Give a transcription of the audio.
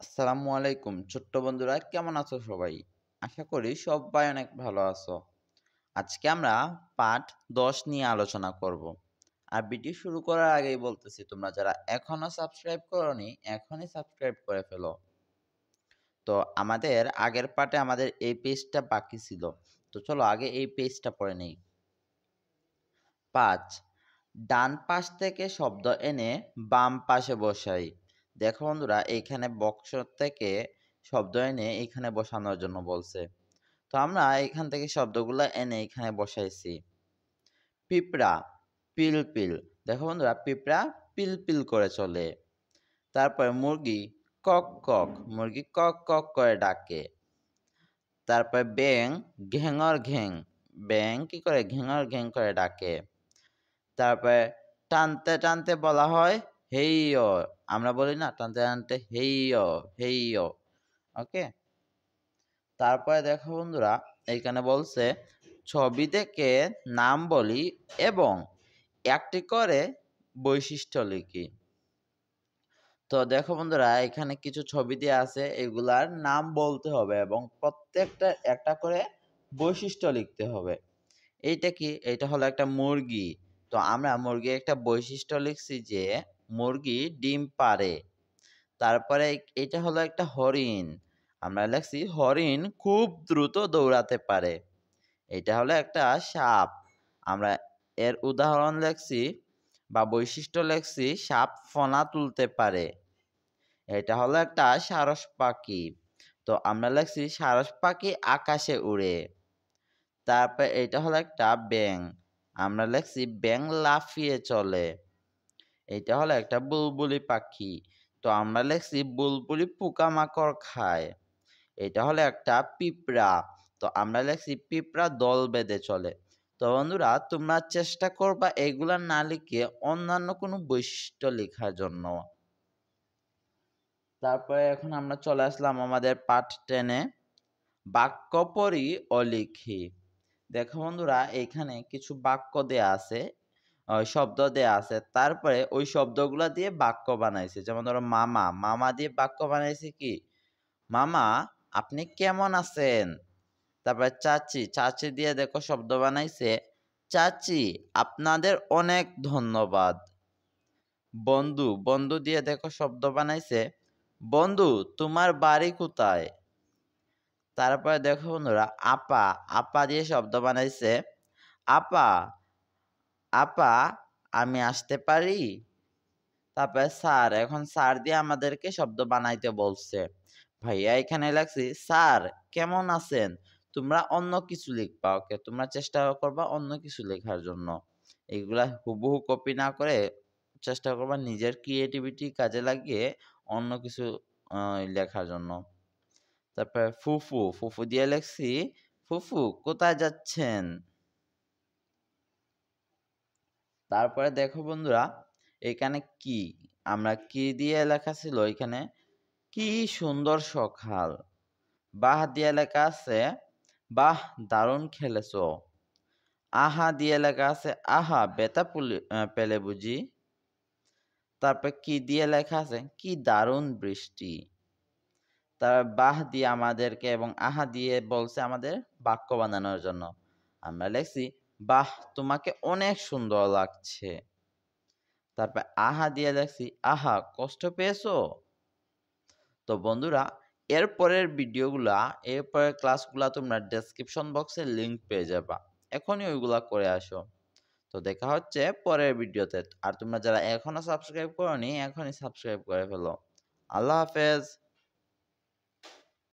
আসসালামু আলাইকুম ছোট্ট বন্ধুরা কেমন আছো সবাই? আশা করি সবাই অনেক ভালো আছো। আজকে আমরা পাঠ ১০ নিয়ে আলোচনা করব। আর ভিডিও শুরু করার আগেই বলতেছি তোমরা যারা এখনো সাবস্ক্রাইব করোনি এখনই সাবস্ক্রাইব করে ফেলো। তো আমাদের আগের পাঠে আমাদের এই পেজটা বাকি ছিল। তো চলো আগে এই পেজটা পড়ে নেই। ৫ ডান পাশ থেকে শব্দ এনে বাম পাশে বসাই। দেখো বন্ধুরা এইখানে বক্স থেকে শব্দ এনে এখানে বসানোর জন্য বলছে। তো আমরা এখান থেকে শব্দগুলো এনে এখানে বসাইছি। পিঁপড়া, পিলপিল। দেখো বন্ধুরা পিঁপড়া পিলপিল করে চলে। তারপরে মুরগি কক কক, মুরগি কক কক করে ডাকে। তারপরে ব্যাঙ ঘ্যাঙর ঘ্যাং, ব্যাঙ কি করে ঘ্যাঙর ঘ্যাং করে ডাকে। তারপরে টানতে টানতে বলা হয় হেইয়ো। আমরা বলি না টানতে টানতে হেইয়ো হেইয়ো। ওকে। তারপরে দেখো বন্ধুরা এইখানে বলছে ছবি থেকে নাম বলি এবং একটি করে বৈশিষ্ট্য লিখি। তো দেখো বন্ধুরা এখানে কিছু ছবি দেওয়া আছে এগুলার নাম বলতে হবে এবং প্রত্যেকটা একটা করে বৈশিষ্ট্য লিখতে হবে। এইটা কি? এইটা হলো একটা মুরগি। তো আমরা মুরগির একটা বৈশিষ্ট্য লিখছি যে মুরগি ডিম পাড়ে। তারপরে এটা হলো একটা হরিণ। আমরা লিখছি হরিণ খুব দ্রুত দৌড়াতে পারে। এটা হলো একটা সাপ। আমরা এর উদাহরণ লিখছি বা বৈশিষ্ট্য লিখছি সাপ ফনা তুলতে পারে। এটা হলো একটা সারস পাখি। তো আমরা লিখছি সারস পাখি আকাশে উড়ে। তারপর এটা হলো একটা ব্যাঙ। আমরা লিখছি ব্যাঙ লাফিয়ে চলে। এটা হলো একটা বুলবুলি পাখি। তো আমরা লিখছি বুলবুলি পোকামাকড় খায়। এটা হলো একটা পিঁপড়া। তো আমরা লিখছি পিঁপড়া দল বেঁধে চলে। তো বন্ধুরা তোমরা চেষ্টা করবা এগুলা না লিখে অন্যান্য কোনো বৈশিষ্ট্য লেখার জন্য। তারপরে এখন আমরা চলে আসলাম আমাদের পাঠ 10 এ। বাক্য পড়ি ও লিখি। দেখো বন্ধুরা এইখানে কিছু বাক্য দেয়া আছে, শব্দ দেয়া আছে। তারপরে ওই শব্দগুলা দিয়ে বাক্য বানাইছে। যেমন ধরো মামা, মামা দিয়ে বাক্য বানাইছে কি? মামা আপনি কেমন আছেন? তারপরে চাচি, চাচি দিয়ে দেখো শব্দ বানাইছে চাচি আপনাদের অনেক ধন্যবাদ। বন্ধু, বন্ধু দিয়ে দেখো শব্দ বানাইছে বন্ধু তোমার বাড়ি কোথায়? তারপরে দেখো বন্ধুরা আপা, আপা দিয়ে শব্দ বানাইছে আপা, আপা আমি আসতে পারি? তারপরে স্যার, এখন স্যার দিয়ে আমাদেরকে শব্দ বানাইতে বলছে। ভাইয়া এখানে লাগছি স্যার কেমন আছেন? তোমরা অন্য কিছু লিখবা। ওকে, তোমরা চেষ্টা করবা অন্য কিছু লেখার জন্য। এগুলা হুবহু কপি না করে চেষ্টা করবা নিজের ক্রিয়েটিভিটি কাজে লাগিয়ে অন্য কিছু লেখার জন্য। তারপরে ফুফু, ফুফু দিয়ে লেখছি ফুফু কোথায় যাচ্ছেন? তারপরে দেখো বন্ধুরা এখানে কি? আমরা কি দিয়ে লেখা ছিল এখানে? কি সুন্দর সকাল। বাহ দিয়ে লেখা আছে বাহ দারুণ খেলেছো। আহা দিয়ে লেখা আছে আহা বেতা পেলে বুঝি। তারপর কি দিয়ে লেখা আছে কি দারুণ বৃষ্টি। তার বাহ দিয়ে আমাদেরকে এবং আহা দিয়ে বলছে আমাদের বাক্য বানানোর জন্য। আমরা লিখছি বাহ তোমাকে অনেক সুন্দর লাগছে। তারপর আহা দিয়ে লেখছি আহা কষ্ট পেয়েছো। তো বন্ধুরা এরপরের ভিডিওগুলা এরপরের ক্লাসগুলা তোমরা ডেসক্রিপশন বক্সে লিংক পেয়ে যাবা। এখনই ওইগুলা করে আসো। তো দেখা হচ্ছে পরের ভিডিওতে। আর তোমরা যারা এখনো সাবস্ক্রাইব করোনি এখনই সাবস্ক্রাইব করে ফেলো। আল্লাহ হাফেজ।